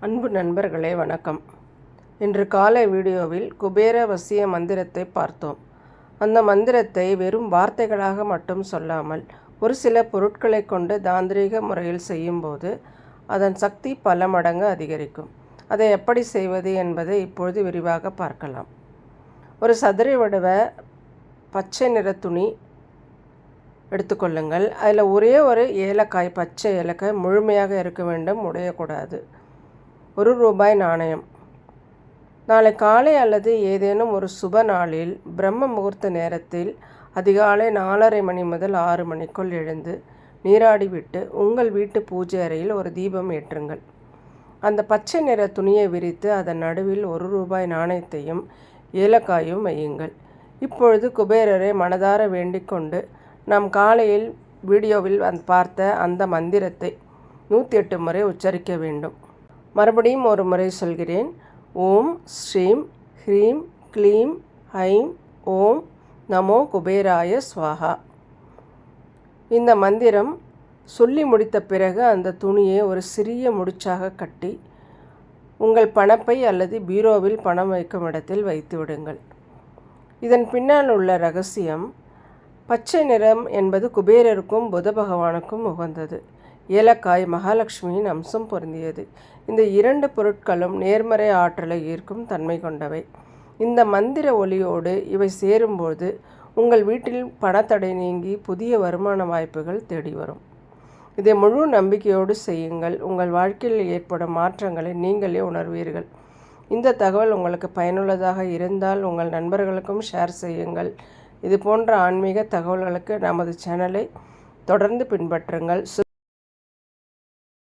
அன்பு நண்பர்களே வணக்கம். இன்று காலை வீடியோவில் குபேர வசிய மந்திரத்தை பார்த்தோம். அந்த மந்திரத்தை வெறும் வார்த்தைகளாக மட்டும் சொல்லாமல் ஒரு சில பொருட்களை கொண்டு தாந்திரீக முறையில் செய்யும்போது அதன் சக்தி பல மடங்கு அதிகரிக்கும். அதை எப்படி செய்வது என்பதை இப்பொழுது விரிவாக பார்க்கலாம். ஒரு சதுர வடிவ பச்சை நிற துணி எடுத்துக்கொள்ளுங்கள். அதில் ஒரே ஒரு ஏலக்காய், பச்சை ஏலக்காய் முழுமையாக இருக்க வேண்டும், உடையக்கூடாது. ₹1 நாணயம். நாளை காலை அல்லது ஏதேனும் ஒரு சுப நாளில் பிரம்ம முகூர்த்த நேரத்தில் அதிகாலை 4:30 மணி முதல் 6 மணிக்குள் எழுந்து நீராடிவிட்டு உங்கள் வீட்டு பூஜை அறையில் ஒரு தீபம் ஏற்றுங்கள். அந்த பச்சை நிற துணியை விரித்து அதன் நடுவில் ₹1 நாணயத்தையும் ஏலக்காயும் வையுங்கள். இப்பொழுது குபேரரை மனதார வேண்டிக் கொண்டு நாம் காலையில் வீடியோவில் பார்த்த அந்த மந்திரத்தை 108 முறை உச்சரிக்க வேண்டும். மறுபடியும் ஒரு முறை சொல்கிறேன். ஓம் ஸ்ரீம் ஹ்ரீம் க்ளீம் ஐம் ஓம் நமோ குபேராய ஸ்வாஹா. இந்த மந்திரம் சொல்லி முடித்த பிறகு அந்த துணியை ஒரு சிறிய முடிச்சாக கட்டி உங்கள் பணப்பை அல்லது பீரோவில் பணம் வைக்கும் இடத்தில் வைத்து விடுங்கள். இதன் பின்னால் உள்ள ரகசியம், பச்சை நிறம் என்பது குபேரருக்கும் புத பகவானுக்கும் உகந்தது. ஏலக்காய் மகாலட்சுமியின் அம்சம் பொருந்தியது. இந்த 2 பொருட்களும் நேர்மறை ஆற்றலை ஈர்க்கும் தன்மை கொண்டவை. இந்த மந்திர ஒலியோடு இவை சேரும்போது உங்கள் வீட்டில் பணத்தடை நீங்கி புதிய வருமான வாய்ப்புகள் தேடி வரும். இதை முழு நம்பிக்கையோடு செய்யுங்கள். உங்கள் வாழ்க்கையில் ஏற்படும் மாற்றங்களை நீங்களே உணர்வீர்கள். இந்த தகவல் உங்களுக்கு பயனுள்ளதாக இருந்தால் உங்கள் நண்பர்களுக்கும் ஷேர் செய்யுங்கள். இது போன்ற ஆன்மீக தகவல்களுக்கு நமது சேனலை தொடர்ந்து பின்பற்றுங்கள்.